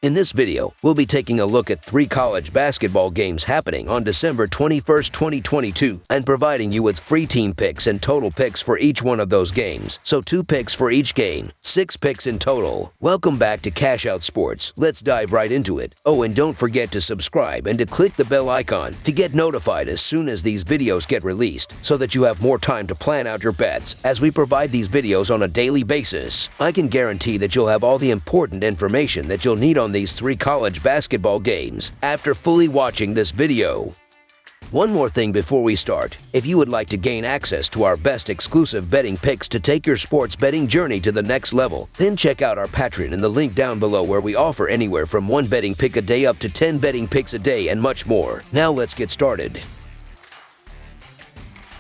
In this video, we'll be taking a look at 3 college basketball games happening on December 21st, 2022, and providing you with free team picks and total picks for each one of those games. So 2 picks for each game, 6 picks in total. Welcome back to Cash Out Sports. Let's dive right into it. Oh, and don't forget to subscribe and to click the bell icon to get notified as soon as these videos get released, so that you have more time to plan out your bets as we provide these videos on a daily basis. I can guarantee that you'll have all the important information that you'll need on these 3 college basketball games after fully watching this video. One more thing before we start. If you would like to gain access to our best exclusive betting picks to take your sports betting journey to the next level, then check out our Patreon in the link down below, where we offer anywhere from 1 betting pick a day up to 10 betting picks a day and much more. Now let's get started.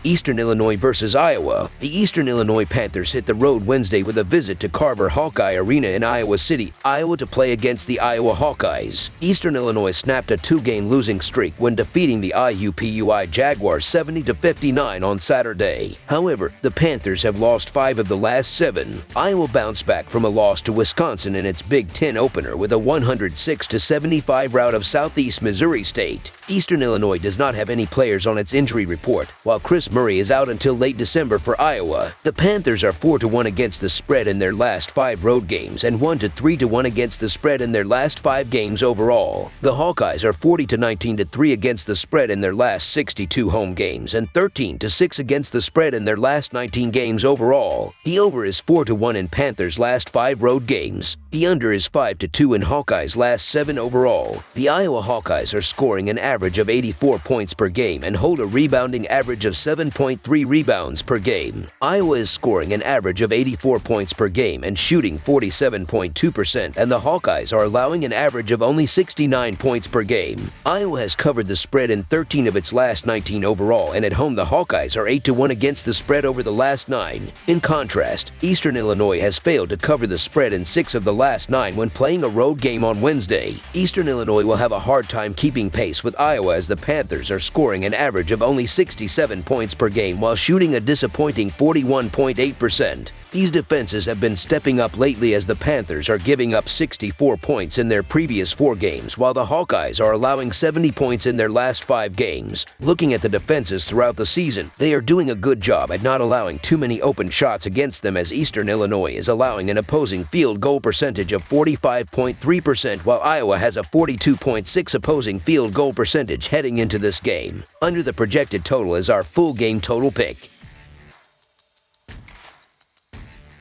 Eastern Illinois versus Iowa. The Eastern Illinois Panthers hit the road Wednesday with a visit to Carver Hawkeye Arena in Iowa City, Iowa, to play against the Iowa Hawkeyes. Eastern Illinois snapped a 2-game losing streak when defeating the IUPUI Jaguars 70-59 on Saturday. However, the Panthers have lost 5 of the last 7. Iowa bounced back from a loss to Wisconsin in its Big Ten opener with a 106-75 rout of Southeast Missouri State. Eastern Illinois does not have any players on its injury report, while Chris Murray is out until late December for Iowa. The Panthers are 4-1 against the spread in their last 5 road games and 1-3-1 against the spread in their last 5 games overall. The Hawkeyes are 40-19-3 against the spread in their last 62 home games and 13-6 against the spread in their last 19 games overall. The over is 4-1 in Panthers' last 5 road games. The under is 5-2 in Hawkeyes' last 7 overall. The Iowa Hawkeyes are scoring an average of 84 points per game and hold a rebounding average of 7.3 rebounds per game. Iowa is scoring an average of 84 points per game and shooting 47.2%, and the Hawkeyes are allowing an average of only 69 points per game. Iowa has covered the spread in 13 of its last 19 overall, and at home the Hawkeyes are 8-1 against the spread over the last 9. In contrast, Eastern Illinois has failed to cover the spread in 6 of the last 9 when playing a road game on Wednesday. Eastern Illinois will have a hard time keeping pace with Iowa, as the Panthers are scoring an average of only 67 points per game while shooting a disappointing 41.8%. These defenses have been stepping up lately, as the Panthers are giving up 64 points in their previous 4 games, while the Hawkeyes are allowing 70 points in their last 5 games. Looking at the defenses throughout the season, they are doing a good job at not allowing too many open shots against them, as Eastern Illinois is allowing an opposing field goal percentage of 45.3%, while Iowa has a 42.6 opposing field goal percentage heading into this game. Under the projected total is our full game total pick.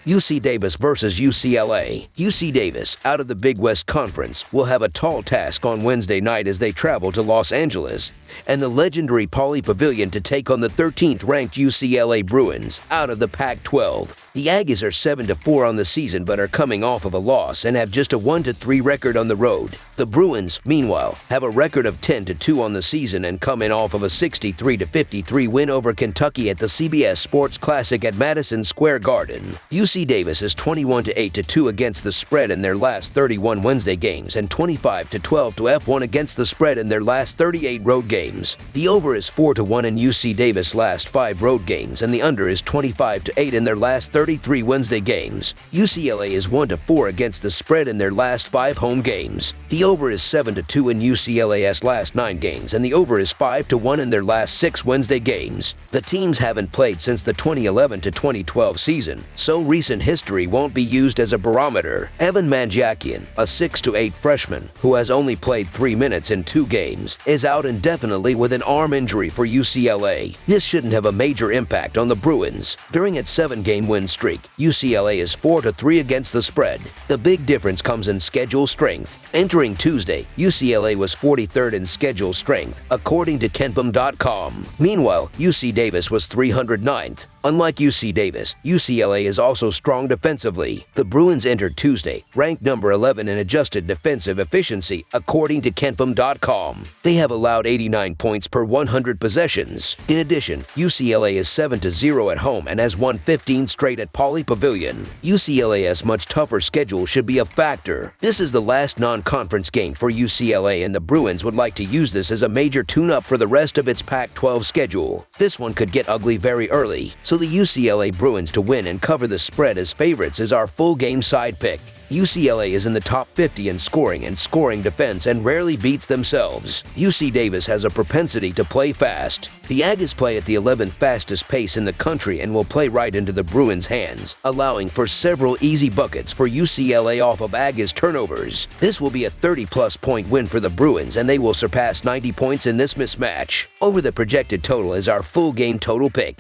UC Davis versus UCLA. UC Davis, out of the Big West Conference, will have a tall task on Wednesday night as they travel to Los Angeles and the legendary Pauley Pavilion to take on the 13th-ranked UCLA Bruins, out of the Pac-12. The Aggies are 7-4 on the season, but are coming off of a loss and have just a 1-3 record on the road. The Bruins, meanwhile, have a record of 10-2 on the season and coming off of a 63-53 win over Kentucky at the CBS Sports Classic at Madison Square Garden. UC Davis is 21-8-2 against the spread in their last 31 Wednesday games and 25-12-F1 against the spread in their last 38 road games. The over is 4-1 in UC Davis' last 5 road games, and the under is 25-8 in their last 33 Wednesday games. UCLA is 1-4 against the spread in their last 5 home games. The over is 7-2 in UCLA's last 9 games, and the over is 5-1 in their last 6 Wednesday games. The teams haven't played since the 2011-2012 season, so recent history won't be used as a barometer. Evan Manjakian, a 6'8" freshman who has only played 3 minutes in 2 games, is out indefinitely with an arm injury for UCLA. This shouldn't have a major impact on the Bruins. During its 7-game win streak, UCLA is 4-3 against the spread. The big difference comes in schedule strength. Entering Tuesday, UCLA was 43rd in schedule strength, according to KenPom.com. Meanwhile, UC Davis was 309th. Unlike UC Davis, UCLA is also strong defensively. The Bruins entered Tuesday ranked number 11 in adjusted defensive efficiency, according to KenPom.com. They have allowed 89 points per 100 possessions. In addition, UCLA is 7-0 at home and has won 15 straight at Pauley Pavilion. UCLA's much tougher schedule should be a factor. This is the last non-conference game for UCLA, and the Bruins would like to use this as a major tune-up for the rest of its Pac-12 schedule. This one could get ugly very early, so the UCLA Bruins to win and cover the spread as favorites is our full game side pick. UCLA is in the top 50 in scoring and scoring defense and rarely beats themselves. UC Davis has a propensity to play fast. The Aggies play at the 11th fastest pace in the country and will play right into the Bruins' hands, allowing for several easy buckets for UCLA off of Aggies turnovers. This will be a 30-plus point win for the Bruins, and they will surpass 90 points in this mismatch. Over the projected total is our full game total pick.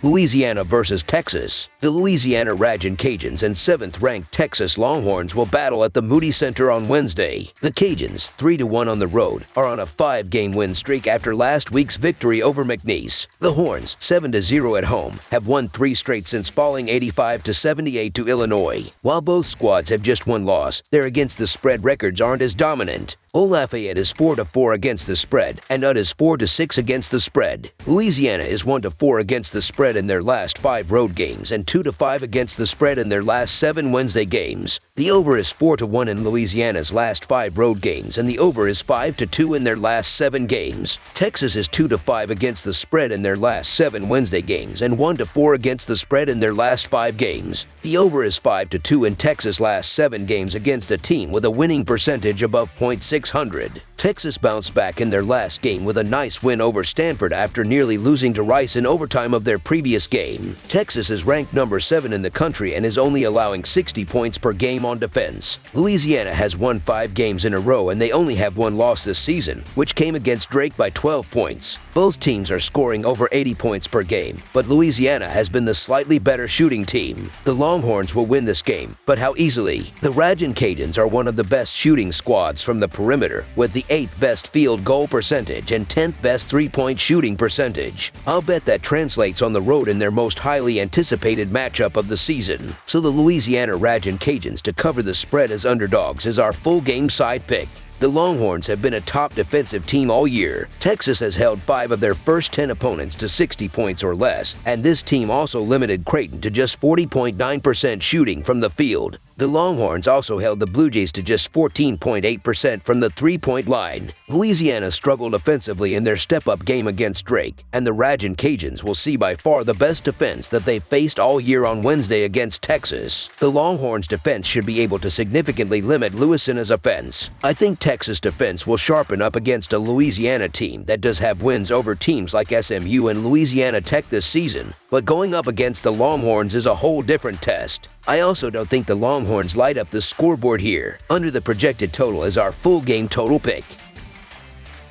Louisiana versus Texas. The Louisiana Ragin' Cajuns and 7th-ranked Texas Longhorns will battle at the Moody Center on Wednesday. The Cajuns, 3-1 on the road, are on a 5-game win streak after last week's victory over McNeese. The Horns, 7-0 at home, have won 3 straight since falling 85-78 to Illinois. While both squads have just one loss, their against-the-spread records aren't as dominant. Old Lafayette is 4-4 against the spread, and UD is 4-6 against the spread. Louisiana is 1-4 against the spread in their last 5 road games and 2-5 against the spread in their last 7 Wednesday games. The over is 4-1 in Louisiana's last 5 road games, and the over is 5-2 in their last 7 games. Texas is 2-5 against the spread in their last 7 Wednesday games and 1-4 against the spread in their last 5 games. The over is 5-2 in Texas' last 7 games against a team with a winning percentage above .600. Texas bounced back in their last game with a nice win over Stanford after nearly losing to Rice in overtime of their previous game. Texas is ranked number 7 in the country and is only allowing 60 points per game on defense. Louisiana has won 5 games in a row, and they only have 1 loss this season, which came against Drake by 12 points. Both teams are scoring over 80 points per game, but Louisiana has been the slightly better shooting team. The Longhorns will win this game, but how easily? The Ragin' Cajuns are one of the best shooting squads from the perimeter, with the 8th best field goal percentage and 10th best 3-point shooting percentage. I'll bet that translates on the road in their most highly anticipated matchup of the season. So the Louisiana Ragin' Cajuns to cover the spread as underdogs is our full game side pick. The Longhorns have been a top defensive team all year. Texas has held 5 of their first 10 opponents to 60 points or less, and this team also limited Creighton to just 40.9% shooting from the field. The Longhorns also held the Blue Jays to just 14.8% from the 3-point line. Louisiana struggled offensively in their step-up game against Drake, and the Ragin' Cajuns will see by far the best defense that they've faced all year on Wednesday against Texas. The Longhorns' defense should be able to significantly limit Louisiana's offense. I think Texas defense will sharpen up against a Louisiana team that does have wins over teams like SMU and Louisiana Tech this season, but going up against the Longhorns is a whole different test. I also don't think the Longhorns light up the scoreboard here. Under the projected total is our full game total pick.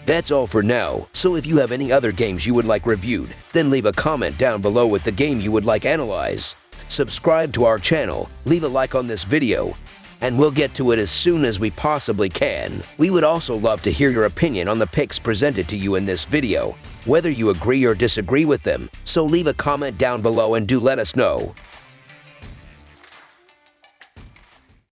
That's all for now, so if you have any other games you would like reviewed, then leave a comment down below with the game you would like analyzed. Subscribe to our channel, leave a like on this video, and we'll get to it as soon as we possibly can. We would also love to hear your opinion on the picks presented to you in this video, whether you agree or disagree with them, so leave a comment down below and do let us know.